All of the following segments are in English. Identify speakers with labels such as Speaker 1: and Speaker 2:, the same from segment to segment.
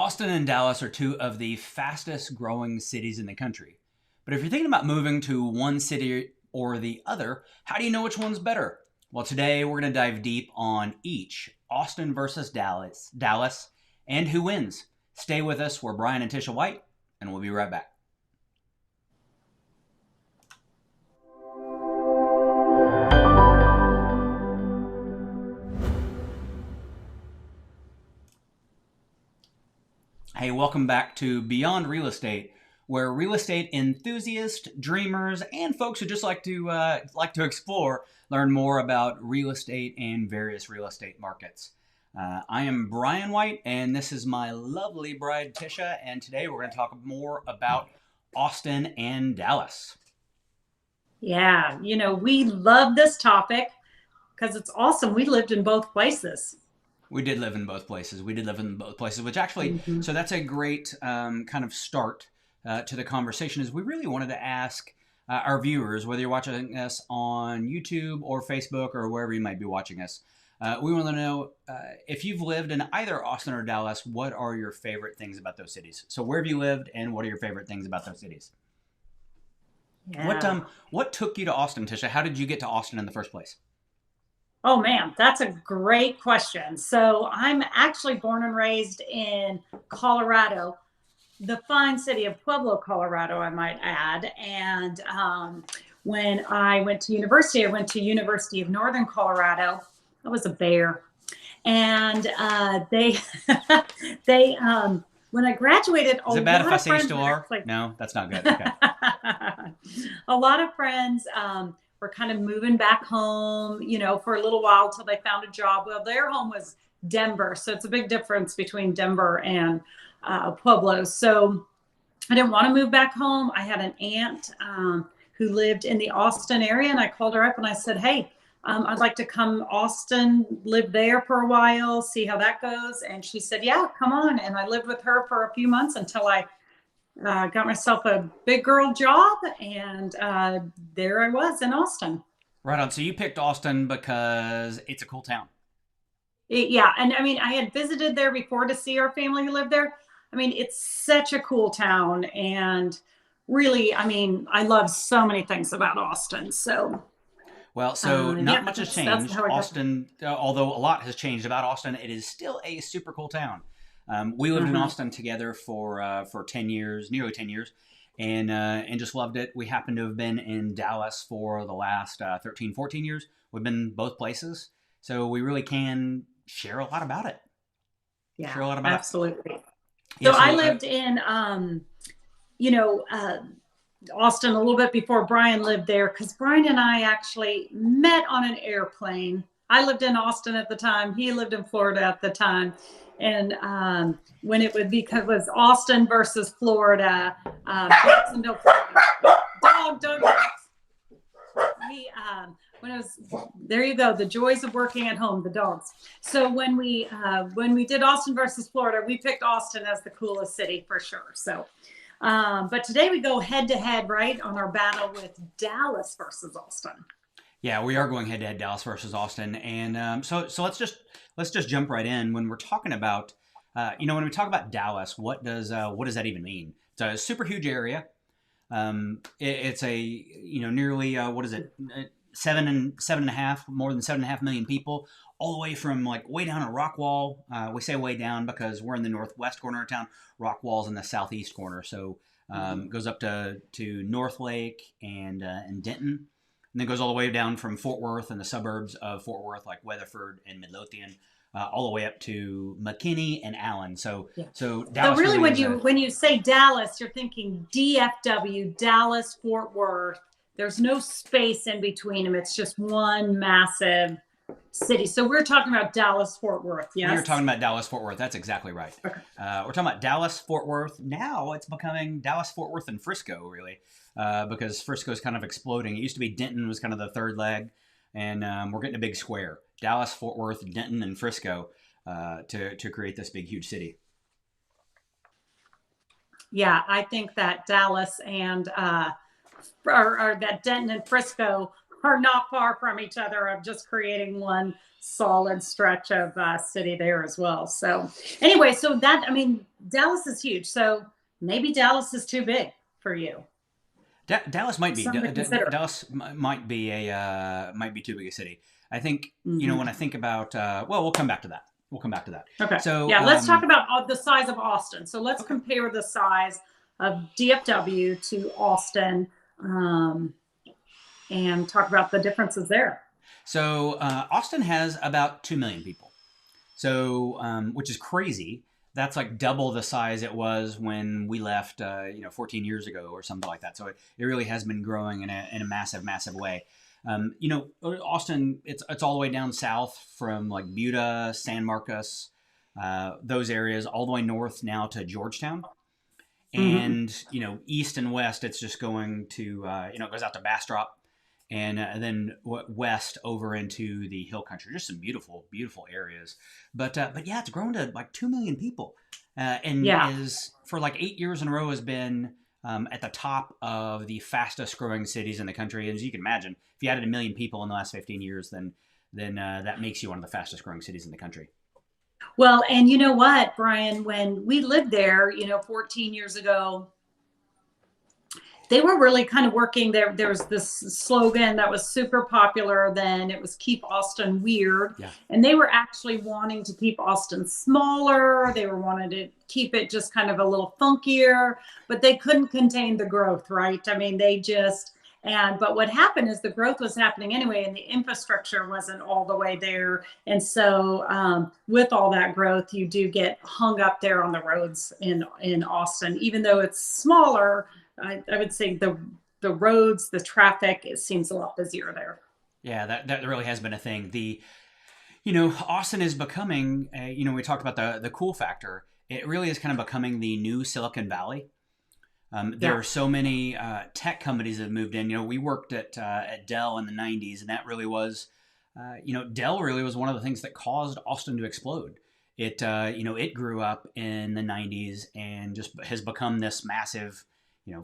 Speaker 1: Austin and Dallas are two of the fastest growing cities in the country. But if you're thinking about moving to one city or the other, how do you know which one's better? Well, today we're going to dive deep on each, Austin versus Dallas, and who wins. Stay with us. We're Brian and Tisha White, and we'll be right back. Hey, welcome back to Beyond Real Estate, where real estate enthusiasts, dreamers, and folks who just like to explore learn more about real estate and various real estate markets. I am Brian White, and this is my lovely bride Tisha, and today we're going to talk more about Austin and Dallas.
Speaker 2: Yeah, we love this topic because it's awesome. We lived in both places.
Speaker 1: We did live in both places. Which actually, so that's a great kind of start to the conversation. Is we really wanted to ask our viewers, whether you're watching us on YouTube or Facebook or wherever you might be watching us, we want to know if you've lived in either Austin or Dallas, what are your favorite things about those cities? So where have you lived, and what are your favorite things about those cities?
Speaker 2: Yeah.
Speaker 1: What took you to Austin, Tisha? How did you get to Austin in the first place?
Speaker 2: Oh man, that's a great question. So I'm actually born and raised in Colorado, the fine city of Pueblo, Colorado, I might add. And when I went to university, I went to University of Northern Colorado. I was a bear. And they, when I graduated,
Speaker 1: Is it bad if I say you still are? No, that's not good. Okay.
Speaker 2: A lot of friends were kind of moving back home, for a little while till they found a job. Well, their home was Denver. So it's a big difference between Denver and Pueblo. So I didn't want to move back home. I had an aunt who lived in the Austin area, and I called her up and I said, hey, I'd like to come Austin, live there for a while, see how that goes. And she said, yeah, come on. And I lived with her for a few months until I got myself a big girl job, and there I was in Austin.
Speaker 1: Right on. So you picked Austin because it's a cool town.
Speaker 2: Yeah. And I mean, I had visited there before to see our family who lived there. I mean, it's such a cool town. And really, I mean, I love so many things about Austin. So,
Speaker 1: well, so not
Speaker 2: yeah,
Speaker 1: much has changed. Austin, although a lot has changed about Austin, it is still a super cool town. We lived in Austin together for 10 years, nearly 10 years, and just loved it. We happened to have been in Dallas for the last 13, 14 years. We've been both places, so we really can share a lot about it.
Speaker 2: Yeah,
Speaker 1: share a lot about
Speaker 2: absolutely.
Speaker 1: it.
Speaker 2: So,
Speaker 1: Yeah,
Speaker 2: I lived in, Austin a little bit before Brian lived there, because Brian and I actually met on an airplane. I lived in Austin at the time. He lived in Florida at the time. And when it would be, because it was Austin versus Florida, Jacksonville, Florida. Dog. When it was, there you go, the joys of working at home, the dogs. So when we did Austin versus Florida, we picked Austin as the coolest city for sure. So, but today we go head to head, right, on our battle with Dallas versus Austin.
Speaker 1: Yeah, we are going head to head, Dallas versus Austin, and so let's just jump right in. When we're talking about, when we talk about Dallas, what does that even mean? It's a super huge area. It's a nearly what is it, seven and a half, more than 7.5 million people, all the way from like way down at Rockwall. We say way down because we're in the northwest corner of town. Rockwall's in the southeast corner, so goes up to North Lake and Denton. And then goes all the way down from Fort Worth and the suburbs of Fort Worth, like Weatherford and Midlothian, all the way up to McKinney and Allen. So Dallas.
Speaker 2: So really, when you say Dallas, you're thinking DFW, Dallas, Fort Worth. There's no space in between them. It's just one massive city. So we're talking about Dallas, Fort Worth. Yes.
Speaker 1: We're talking about Dallas, Fort Worth. That's exactly right.
Speaker 2: Okay.
Speaker 1: We're talking about Dallas, Fort Worth. Now it's becoming Dallas, Fort Worth, and Frisco, really. Because Frisco's kind of exploding. It used to be Denton was kind of the third leg, and we're getting a big square. Dallas, Fort Worth, Denton, and Frisco to create this big, huge city.
Speaker 2: Yeah, I think that Dallas and or that Denton and Frisco are not far from each other, of just creating one solid stretch of city there as well. So anyway, so that, I mean, Dallas is huge. So maybe Dallas is too big for you.
Speaker 1: Dallas might be.
Speaker 2: Something to consider.
Speaker 1: Dallas might be too big a city. I think
Speaker 2: Hmm.
Speaker 1: when I think about well, we'll come back to that. We'll come back to that.
Speaker 2: Okay.
Speaker 1: So
Speaker 2: Yeah, let's talk about the size of Austin. So let's
Speaker 1: okay.
Speaker 2: compare the size of DFW to Austin, um, and talk about the differences there.
Speaker 1: So Austin has about 2 million people. So which is crazy. That's like double the size it was when we left, 14 years ago or something like that. So it really has been growing in a massive, massive way. Austin, it's all the way down south from like Buda, San Marcos, those areas, all the way north now to Georgetown.
Speaker 2: Hmm.
Speaker 1: And, east and west, it's just going to, it goes out to Bastrop and then west over into the hill country. Just some beautiful, beautiful areas. But yeah, it's grown to like 2 million people, and
Speaker 2: Yeah.
Speaker 1: is for like 8 years in a row has been at the top of the fastest growing cities in the country. As you can imagine, if you added 1 million people in the last 15 years, then that makes you one of the fastest growing cities in the country.
Speaker 2: Well, and you know what, Brian, when we lived there, 14 years ago, they were really kind of working there. There was this slogan that was super popular then. It was "Keep Austin Weird,"
Speaker 1: Yeah.
Speaker 2: and they were actually wanting to keep Austin smaller. They were wanting to keep it just kind of a little funkier, but they couldn't contain the growth, right? I mean, they just but what happened is the growth was happening anyway, and the infrastructure wasn't all the way there. And so, with all that growth, you do get hung up there on the roads in Austin, even though it's smaller. I would say the roads, the traffic, it seems a lot busier there.
Speaker 1: Yeah, that really has been a thing. Austin is becoming, we talked about the cool factor. It really is kind of becoming the new Silicon Valley. There
Speaker 2: Yeah.
Speaker 1: are so many tech companies that have moved in. We worked at Dell in the '90s, and that really was, Dell really was one of the things that caused Austin to explode. It grew up in the '90s and just has become this massive,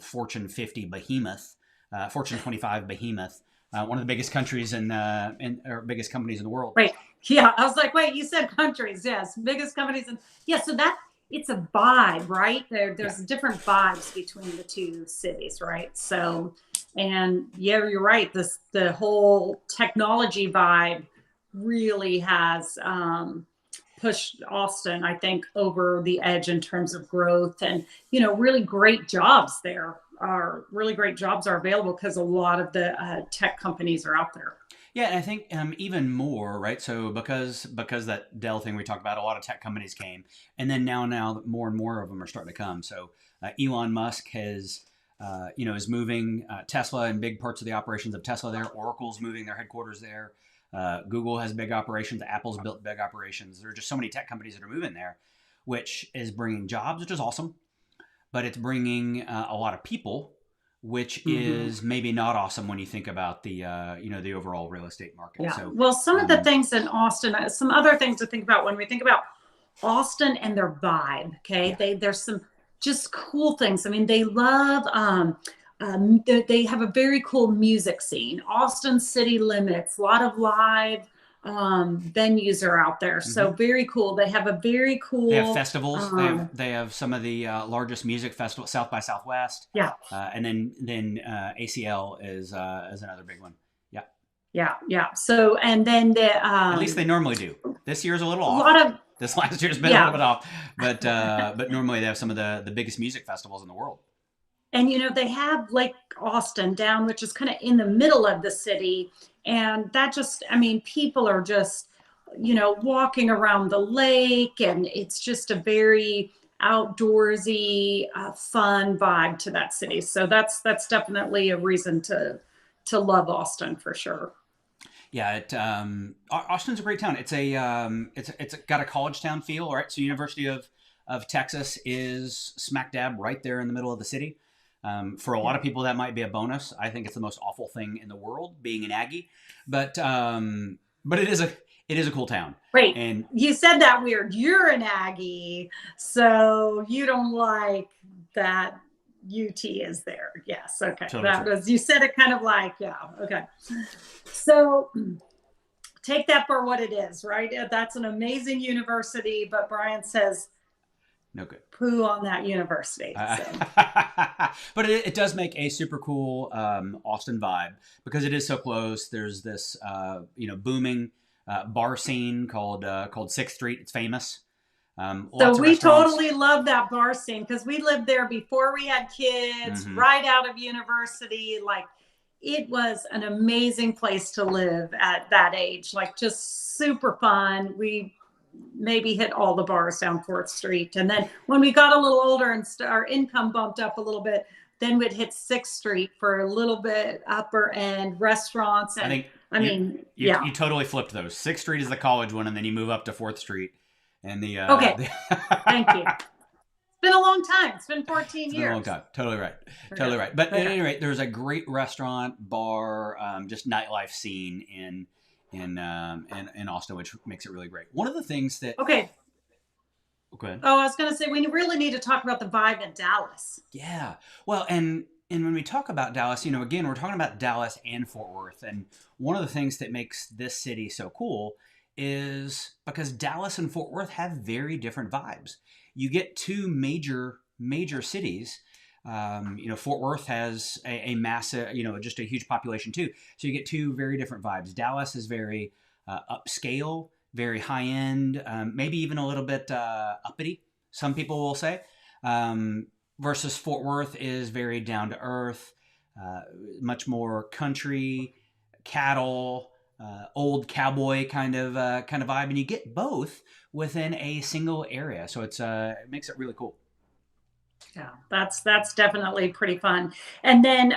Speaker 1: Fortune 50 behemoth, Fortune 25 behemoth, one of the biggest countries or biggest companies in the world.
Speaker 2: Wait. Yeah. I was like, wait, you said countries. Yes. Biggest companies. And yeah. So it's a vibe, right?
Speaker 1: Yeah.
Speaker 2: There's different vibes between the two cities, right? So, and yeah, you're right. The whole technology vibe really has, pushed Austin, I think, over the edge in terms of growth, and really great jobs there are really great jobs are available because a lot of the tech companies are out there.
Speaker 1: Yeah, and I think even more, right? So because that Dell thing we talked about, a lot of tech companies came, and then now more and more of them are starting to come. So Elon Musk is moving Tesla and big parts of the operations of Tesla there. Oracle's moving their headquarters there. Google has big operations. Apple's built big operations. There are just so many tech companies that are moving there, which is bringing jobs, which is awesome, but it's bringing a lot of people, which
Speaker 2: Hmm.
Speaker 1: is maybe not awesome when you think about the overall real estate market.
Speaker 2: Yeah.
Speaker 1: So,
Speaker 2: Well, some of the
Speaker 1: um,
Speaker 2: things in Austin, some other things to think about when we think about Austin and their vibe. Okay,
Speaker 1: yeah,
Speaker 2: there's some just cool things. I mean, they love. They have a very cool music scene. Austin City Limits, a lot of live venues are out there.
Speaker 1: hmm
Speaker 2: So very cool. They have a very
Speaker 1: they have
Speaker 2: cool.
Speaker 1: festivals. They have some of the largest music festivals, South by Southwest,
Speaker 2: Yeah,
Speaker 1: and then ACL is another big one. Yeah,
Speaker 2: yeah, yeah. So and then
Speaker 1: at least they normally do. This year's a little
Speaker 2: a
Speaker 1: off.
Speaker 2: lot of
Speaker 1: This last year's been a little
Speaker 2: yeah.
Speaker 1: bit off, but normally they have some of the biggest music festivals in the world.
Speaker 2: And they have Lake Austin down, which is kind of in the middle of the city. And that just, I mean, people are just, walking around the lake, and it's just a very outdoorsy, fun vibe to that city. So that's definitely a reason to love Austin for sure.
Speaker 1: Yeah, Austin's a great town. It's got a college town feel, right? So University of Texas is smack dab right there in the middle of the city. For a lot
Speaker 2: Yeah.
Speaker 1: of people, that might be a bonus. I think it's the most awful thing in the world, being an Aggie, but it is a cool town,
Speaker 2: Wait,
Speaker 1: and
Speaker 2: you said that weird. You're an Aggie, so you don't like that. UT is there. Yes. Okay.
Speaker 1: Totally
Speaker 2: That
Speaker 1: true.
Speaker 2: was, you said it kind of like, yeah. Okay. So take that for what it is, right? That's an amazing university, but Brian says
Speaker 1: No good.
Speaker 2: poo on that university.
Speaker 1: Uh,
Speaker 2: So,
Speaker 1: but it does make a super cool Austin vibe because it is so close. There's this booming bar scene called Sixth Street. It's famous.
Speaker 2: so
Speaker 1: Lots of
Speaker 2: we
Speaker 1: restaurants.
Speaker 2: totally love that bar scene because we lived there before we had kids,
Speaker 1: Hmm.
Speaker 2: right out of university. Like it was an amazing place to live at that age, like just super fun. We maybe hit all the bars down 4th Street. And then when we got a little older and our income bumped up a little bit, then we'd hit 6th Street for a little bit upper end restaurants.
Speaker 1: I
Speaker 2: And
Speaker 1: think
Speaker 2: I
Speaker 1: you
Speaker 2: mean,
Speaker 1: you
Speaker 2: yeah.
Speaker 1: you totally flipped those. Sixth Street is the college one, and then you move up to Fourth Street, and
Speaker 2: Okay.
Speaker 1: the
Speaker 2: Thank you. It's been a long time. It's been 14
Speaker 1: It's
Speaker 2: years.
Speaker 1: been a long time. Totally right. Totally right. But
Speaker 2: Okay.
Speaker 1: at any rate, there's a great restaurant, bar, just nightlife scene in Austin, which makes it really great. One of the things that
Speaker 2: Okay.
Speaker 1: go ahead.
Speaker 2: Oh, I was going to say, we really need to talk about the vibe in Dallas.
Speaker 1: Yeah. Well, and when we talk about Dallas, again, we're talking about Dallas and Fort Worth, and one of the things that makes this city so cool is because Dallas and Fort Worth have very different vibes. You get two major cities. Fort Worth has a massive, just a huge population too. So you get two very different vibes. Dallas is very upscale, very high end, maybe even a little bit uppity. Some people will say. Versus Fort Worth is very down to earth, much more country, cattle, old cowboy kind of vibe, and you get both within a single area. So it makes it really cool.
Speaker 2: Yeah, that's definitely pretty fun. And then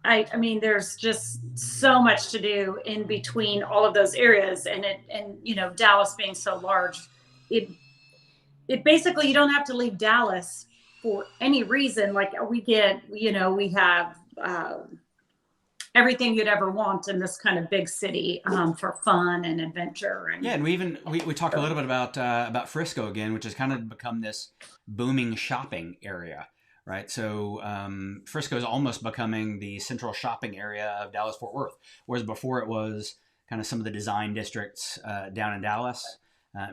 Speaker 2: I mean there's just so much to do in between all of those areas, and Dallas being so large, it it basically, you don't have to leave Dallas for any reason. Like we have everything you'd ever want in this kind of big city, for fun and adventure.
Speaker 1: Yeah,
Speaker 2: And
Speaker 1: and we talked a little bit about Frisco again, which has kind of become this booming shopping area, right? So Frisco is almost becoming the central shopping area of Dallas Fort Worth, whereas before it was kind of some of the design districts down in Dallas.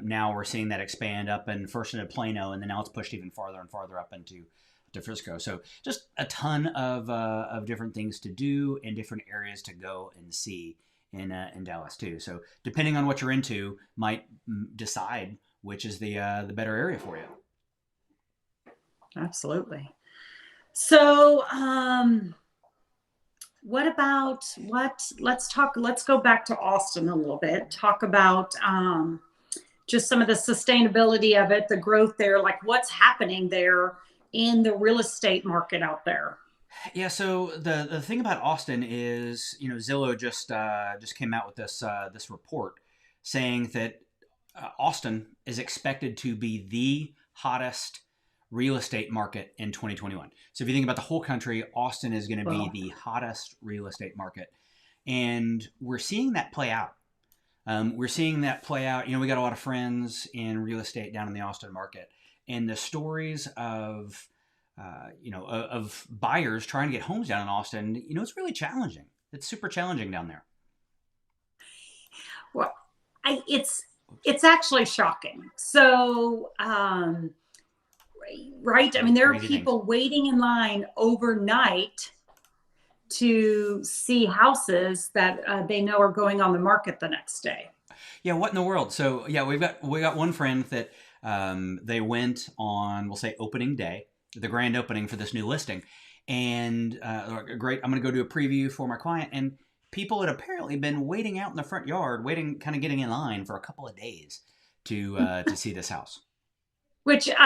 Speaker 1: Now we're seeing that expand up and first into Plano, and then now it's pushed even farther and farther up into Frisco. So just a ton of different things to do and different areas to go and see in Dallas too. So depending on what you're into, might decide which is the better area for you.
Speaker 2: absolutely. So, let's go back to Austin a little bit, talk about just some of the sustainability of it, the growth there, like what's happening there in the real estate market out there.
Speaker 1: Yeah. So the thing about Austin is, Zillow just came out with this report saying that Austin is expected to be the hottest real estate market in 2021. So if you think about the whole country, Austin is going to be
Speaker 2: Well,
Speaker 1: the hottest real estate market, and we're seeing that play out. We're seeing that play out. We got a lot of friends in real estate down in the Austin market, and the stories of buyers trying to get homes down in Austin. It's really challenging. It's super challenging down there.
Speaker 2: well, it's actually shocking. So, right? I mean, there are
Speaker 1: Crazy things.
Speaker 2: people waiting in line overnight to see houses that they know are going on the market the next day.
Speaker 1: Yeah, what in the world? So yeah, we got one friend that they went on, we'll say opening day, the grand opening for this new listing, and great. I'm going to go do a preview for my client, and people had apparently been waiting out in the front yard, waiting, kind of getting in line for a couple of days to see this house.
Speaker 2: Which
Speaker 1: What?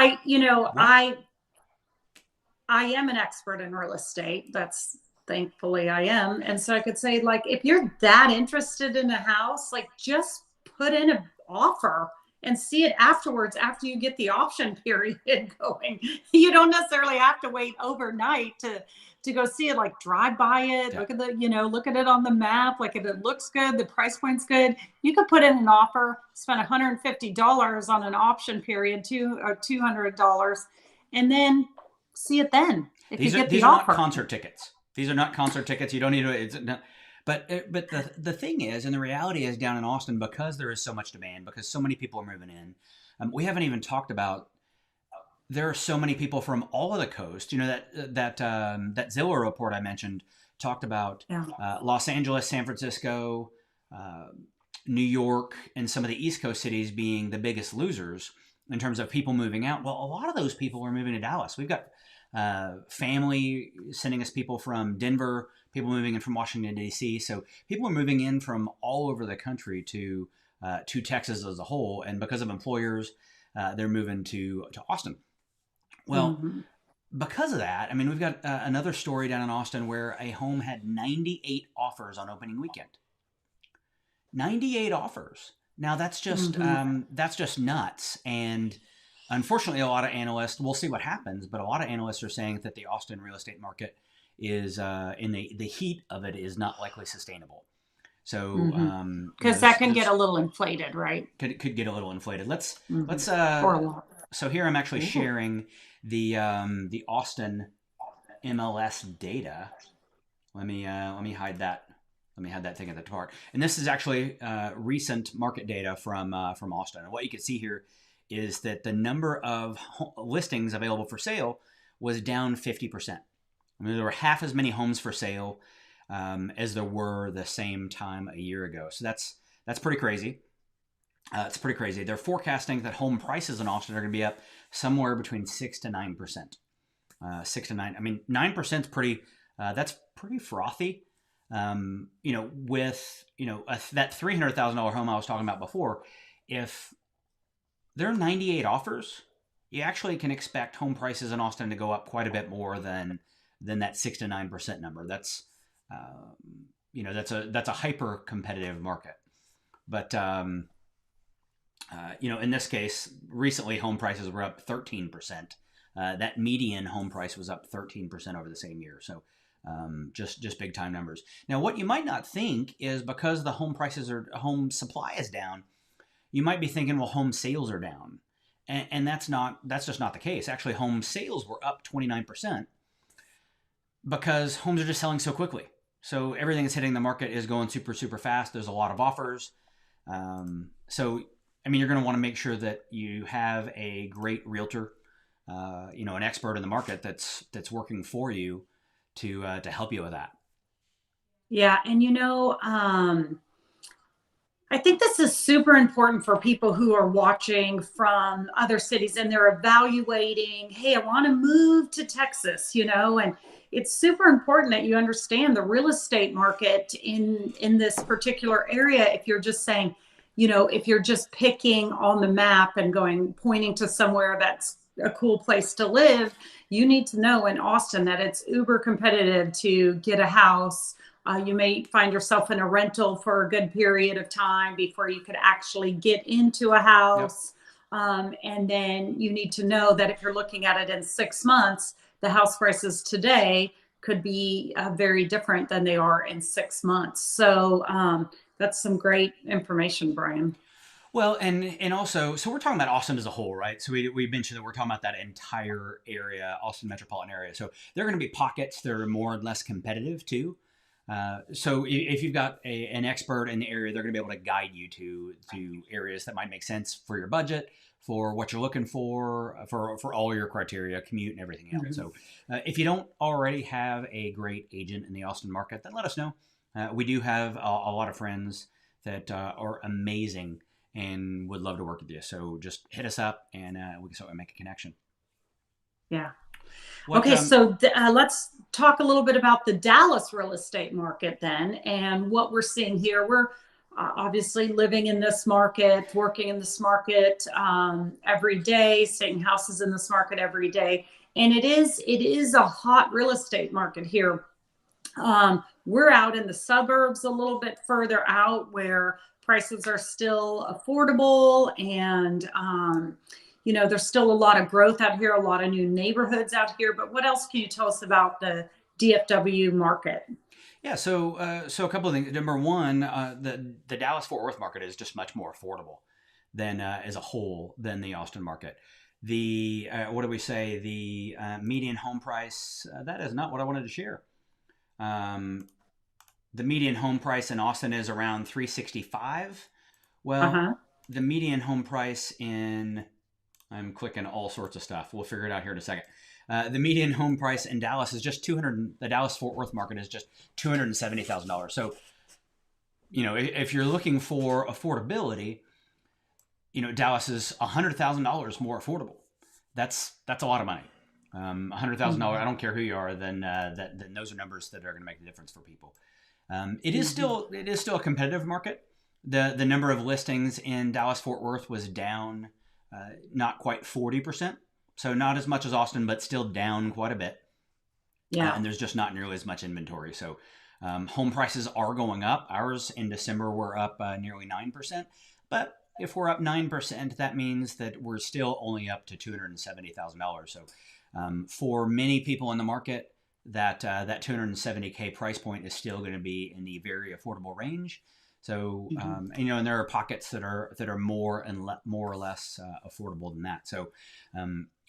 Speaker 2: I am an expert in real estate. That's thankfully I am. And so I could say, like, if you're that interested in a house, like just put in an offer and see it afterwards after you get the option period going. You don't necessarily have to wait overnight to go see it. Like drive by it,
Speaker 1: Yeah.
Speaker 2: look at it on the map. Like if it looks good, the price point's good, you could put in an offer, spend $150 on an option period, $200, and then see it then if you get the
Speaker 1: these are not
Speaker 2: offer.
Speaker 1: concert tickets. These are not concert tickets. You don't need to. It's no, but the thing is, and the reality is, down in Austin, because there is so much demand, because so many people are moving in, we haven't even talked about. There are so many people from all of the coast. You know that Zillow report I mentioned talked about
Speaker 2: Yeah.
Speaker 1: Los Angeles, San Francisco, New York, and some of the East Coast cities being the biggest losers in terms of people moving out. Well, a lot of those people are moving to Dallas. We've got family sending us people from Denver, people moving in from Washington, D.C. So people are moving in from all over the country to Texas as a whole. And because of employers, they're moving to Austin. Well, because of that, I mean, we've got another story down in Austin where a home had 98 offers on opening weekend. 98 offers. Now that's just nuts. And unfortunately, a lot of analysts, we'll see what happens, but a lot of analysts are saying that the Austin real estate market is in the heat of it is not likely sustainable. So
Speaker 2: because that can get a little inflated, right?
Speaker 1: Could get a little inflated. Let's
Speaker 2: or a lot.
Speaker 1: So here I'm actually sharing the Austin MLS data. Let me hide that. Let me hide that thing at the top. And this is actually recent market data from Austin. And what you can see here is that the number of listings available for sale was down 50%. I mean, there were half as many homes for sale as there were the same time a year ago. So that's pretty crazy. It's pretty crazy. They're forecasting that home prices in Austin are going to be up somewhere between 6 to 9%. 6 to 9. I mean, 9% is pretty. That's pretty frothy. With that $300,000 home I was talking about before, if there are 98 offers, you actually can expect home prices in Austin to go up quite a bit more than that 6 to 9% number. That's that's a hyper competitive market. But in this case, recently home prices were up 13%. That median home price was up 13% over the same year. So just big time numbers. Now, what you might not think is because the home supply is down, you might be thinking, well, home sales are down. And that's just not the case. Actually, home sales were up 29% because homes are just selling so quickly. So everything that's hitting the market is going super, super fast. There's a lot of offers. So, I mean, you're going to want to make sure that you have a great realtor, an expert in the market that's working for you to help you with that.
Speaker 2: Yeah. And, I think this is super important for people who are watching from other cities and they're evaluating, hey, I want to move to Texas, and it's super important that you understand the real estate market in this particular area. If you're just saying, if you're just picking on the map and pointing to somewhere that's a cool place to live, you need to know in Austin that it's uber competitive to get a house. You may find yourself in a rental for a good period of time before you could actually get into a house. Yep. And then you need to know that if you're looking at it in 6 months, the house prices today could be very different than they are in 6 months. So that's some great information, Brian.
Speaker 1: Well, and also, so we're talking about Austin as a whole, right? So we mentioned that we're talking about that entire area, Austin metropolitan area. So there are going to be pockets that are more or less competitive too. So if you've got an expert in the area, they're going to be able to guide you to areas that might make sense for your budget, for what you're looking for all your criteria, commute and everything else. Mm-hmm. So if you don't already have a great agent in the Austin market, then let us know. We do have a lot of friends that are amazing and would love to work with you. So just hit us up and we can sort of make a connection.
Speaker 2: Yeah. So let's talk a little bit about the Dallas real estate market then and what we're seeing here. We're obviously living in this market, working in this market every day, seeing houses in this market every day. And it is a hot real estate market here. We're out in the suburbs a little bit further out where prices are still affordable and there's still a lot of growth out here, a lot of new neighborhoods out here. But what else can you tell us about the DFW market?
Speaker 1: Yeah, so a couple of things. Number one, the Dallas-Fort Worth market is just much more affordable than as a whole than the Austin market. The what do we say? The median home price. That is not what I wanted to share. Um, the median home price in Austin is around 365. Well,
Speaker 2: Uh-huh.
Speaker 1: the median home price in I'm clicking all sorts of stuff. We'll figure it out here in a second. The median home price in Dallas is just 200. The Dallas Fort Worth market is just $270,000. So, if you're looking for affordability, Dallas is $100,000 more affordable. That's a lot of money. $100,000. I don't care who you are. Then those are numbers that are going to make the difference for people. It is still a competitive market. The number of listings in Dallas Fort Worth was down, not quite 40%. So not as much as Austin, but still down quite a bit.
Speaker 2: Yeah.
Speaker 1: And there's just not nearly as much inventory. So home prices are going up. Ours in December were up nearly 9%. But if we're up 9%, that means that we're still only up to $270,000. So for many people in the market, that 270K price point is still going to be in the very affordable range. So and there are pockets that are more or less affordable than that. So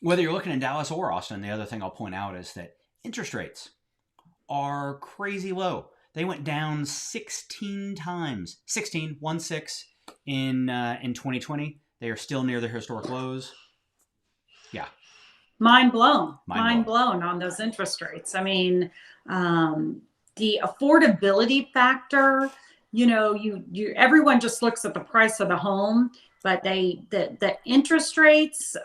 Speaker 1: whether you're looking in Dallas or Austin, the other thing I'll point out is that interest rates are crazy low. They went down 16 times, 16 in 2020. They are still near their historic lows. Yeah.
Speaker 2: Mind blown on those interest rates. I mean, the affordability factor, everyone just looks at the price of the home, but the interest rates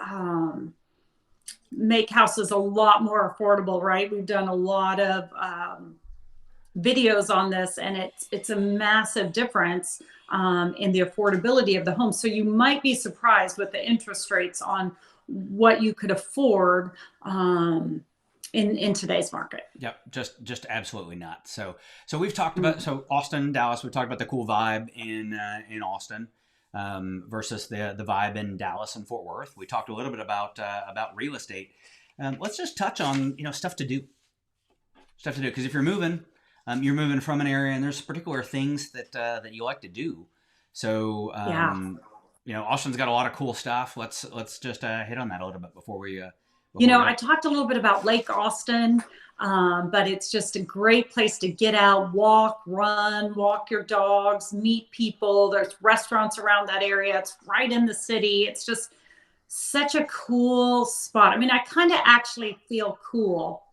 Speaker 2: make houses a lot more affordable, right? We've done a lot of videos on this, and it's a massive difference in the affordability of the home. So you might be surprised with the interest rates on what you could afford in today's market.
Speaker 1: Yep, just absolutely not. So we've talked about Austin, Dallas. We've talked about the cool vibe in Austin versus the vibe in Dallas and Fort Worth. We talked a little bit about real estate. Let's just touch on stuff to do because if you're moving from an area and there's particular things that you like to do. So Austin's got a lot of cool stuff. Let's just hit on that a little bit before we.
Speaker 2: I talked a little bit about Lake Austin, but it's just a great place to get out, walk, run, walk your dogs, meet people. There's restaurants around that area. It's right in the city. It's just such a cool spot. I mean, I kind of actually feel cool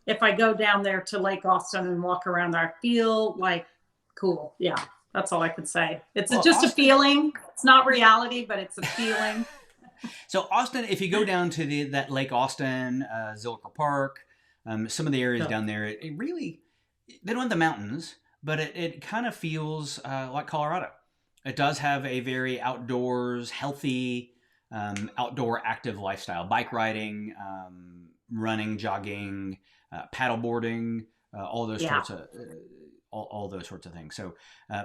Speaker 2: if I go down there to Lake Austin and walk around there. I feel like cool. Yeah, that's all I could say. It's just Austin, a feeling. It's not reality, but it's a feeling.
Speaker 1: So Austin, if you go down to that Lake Austin, Zilker Park, some of the areas down there, it really, they don't have the mountains, but it kind of feels like Colorado. It does have a very outdoors, healthy, outdoor active lifestyle, bike riding, running, jogging, paddleboarding, all those sorts of all those sorts of things. So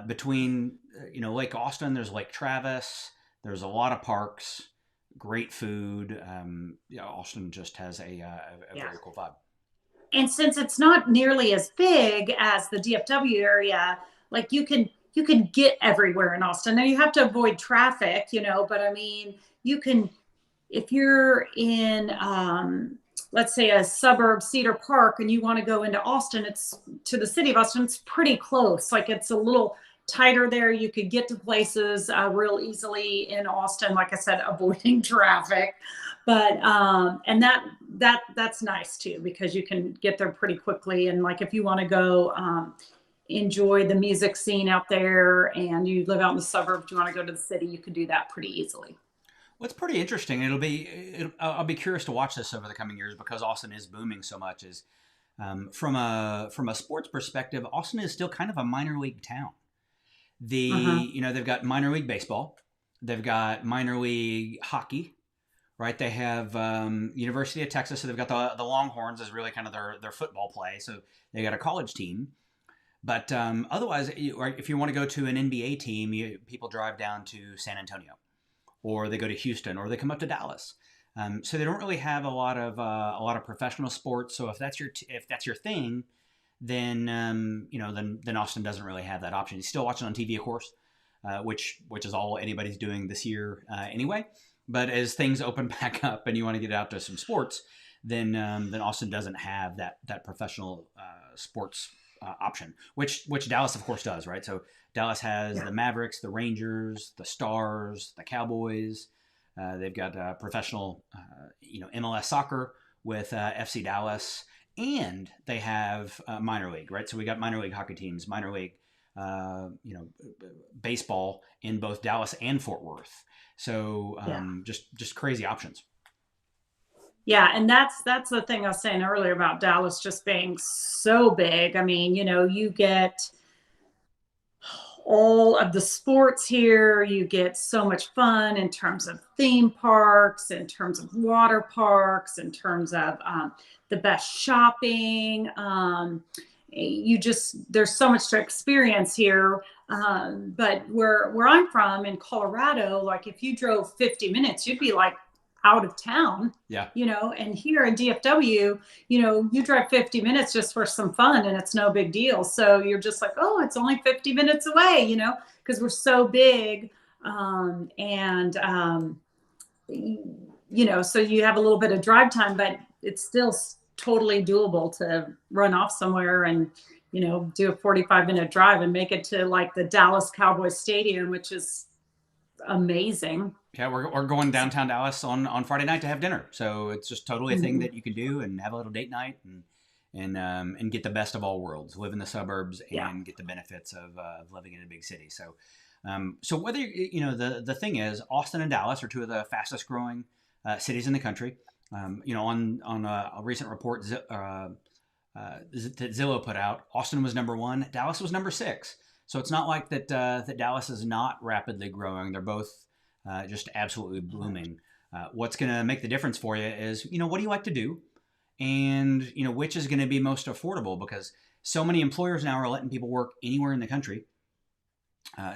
Speaker 1: between Lake Austin, there's Lake Travis, there's a lot of parks, great food. Austin just has a very cool vibe.
Speaker 2: And since it's not nearly as big as the DFW area, like you can get everywhere in Austin. Now you have to avoid traffic, but I mean, you can, if you're in, let's say a suburb, Cedar Park, and you want to go into Austin, it's to the city of Austin, it's pretty close. Like it's a little tighter there. You could get to places real easily in Austin, like I said, avoiding traffic. But and that's nice too, because you can get there pretty quickly. And like if you want to go enjoy the music scene out there and you live out in the suburbs, you want to go to the city, you could do that pretty easily.
Speaker 1: What's pretty interesting, I'll be curious to watch this over the coming years because Austin is booming so much, is from a sports perspective, Austin is still kind of a minor league town. They've got minor league baseball, they've got minor league hockey, right? They have University of Texas, so they've got the Longhorns as really kind of their football play. So they got a college team, but otherwise, if you want to go to an NBA team, people drive down to San Antonio, or they go to Houston, or they come up to Dallas. So they don't really have a lot of professional sports. So if that's your thing, then then Austin doesn't really have that option. You still watch it on TV, of course, which is all anybody's doing this year anyway. But as things open back up and you want to get out to some sports, then Austin doesn't have that professional sports option, which Dallas of course does, right? So Dallas has
Speaker 2: Yeah.
Speaker 1: the Mavericks, the Rangers, the Stars, the Cowboys. They've got professional, MLS soccer with FC Dallas, and they have minor league, right? So we got minor league hockey teams, minor league, baseball in both Dallas and Fort Worth. So
Speaker 2: Yeah.
Speaker 1: just crazy options.
Speaker 2: Yeah, and that's the thing I was saying earlier about Dallas just being so big. I mean, you get all of the sports here. You get so much fun in terms of theme parks, in terms of water parks, in terms of the best shopping. There's so much to experience here. But where I'm from in Colorado, like if you drove 50 minutes, you'd be like out of town.
Speaker 1: Yeah.
Speaker 2: And here in DFW, you drive 50 minutes just for some fun and it's no big deal. So you're just like, oh, it's only 50 minutes away, because we're so big. So you have a little bit of drive time, but it's still totally doable to run off somewhere and, do a 45-minute drive and make it to like the Dallas Cowboys Stadium, which is amazing.
Speaker 1: Yeah, we're going downtown Dallas on Friday night to have dinner. So it's just totally a thing that you can do and have a little date night and get the best of all worlds, live in the suburbs and get the benefits of living in a big city. So so whether the thing is, Austin and Dallas are two of the fastest growing cities in the country. On a recent report that Zillow put out, Austin was number 1, Dallas was number 6. So it's not like that Dallas is not rapidly growing. They're both just absolutely blooming. What's going to make the difference for you is, what do you like to do? And, which is going to be most affordable, because so many employers now are letting people work anywhere in the country.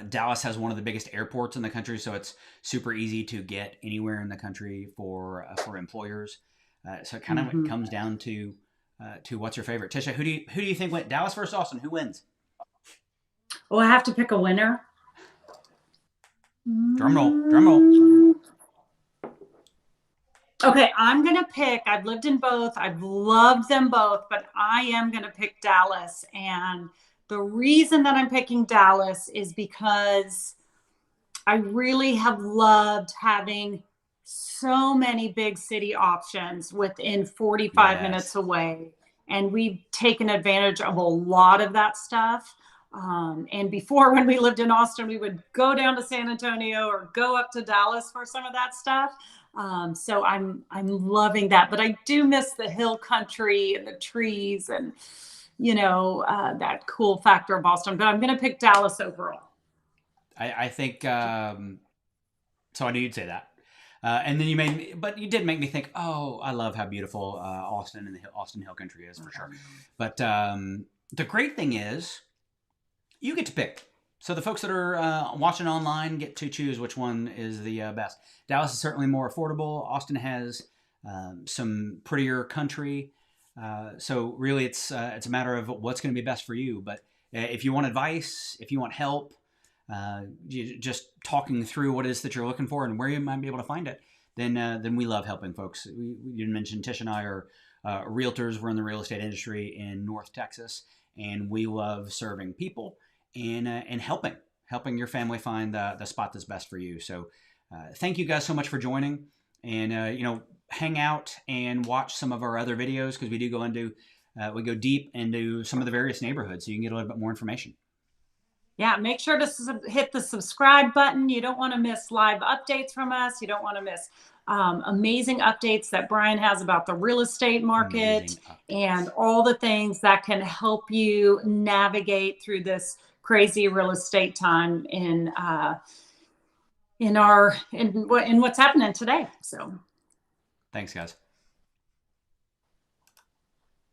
Speaker 1: Dallas has one of the biggest airports in the country, so it's super easy to get anywhere in the country for employers. So it kind of comes down to what's your favorite. Tisha, who do you think went? Dallas versus Austin, who wins?
Speaker 2: Well, I have to pick a winner.
Speaker 1: Drum roll.
Speaker 2: Okay, I'm going to pick, I've lived in both. I've loved them both, but I am going to pick Dallas. And the reason that I'm picking Dallas is because I really have loved having so many big city options within 45 minutes away. And we've taken advantage of a lot of that stuff. And before, when we lived in Austin, we would go down to San Antonio or go up to Dallas for some of that stuff. So I'm loving that, but I do miss the hill country and the trees and, that cool factor of Boston, but I'm going to pick Dallas overall.
Speaker 1: I think, so I knew you'd say that. And then you did make me think, oh, I love how beautiful Austin and the Austin Hill Country is, for sure. But the great thing is you get to pick. So the folks that are watching online get to choose which one is the best. Dallas is certainly more affordable. Austin has some prettier country. So really it's a matter of what's going to be best for you. But if you want advice, if you want help, just talking through what it is that you're looking for and where you might be able to find it, then we love helping folks. You mentioned Tisha and I are realtors. We're in the real estate industry in North Texas, and we love serving people and helping your family find the spot that's best for you. So thank you guys so much for joining, and hang out and watch some of our other videos, because we do we go deep into some of the various neighborhoods, so you can get a little bit more information.
Speaker 2: Yeah, make sure to hit the subscribe button. You don't want to miss live updates from us. You don't want to miss amazing updates that Brian has about the real estate market and all the things that can help you navigate through this crazy real estate time in what's happening today. So
Speaker 1: thanks, guys.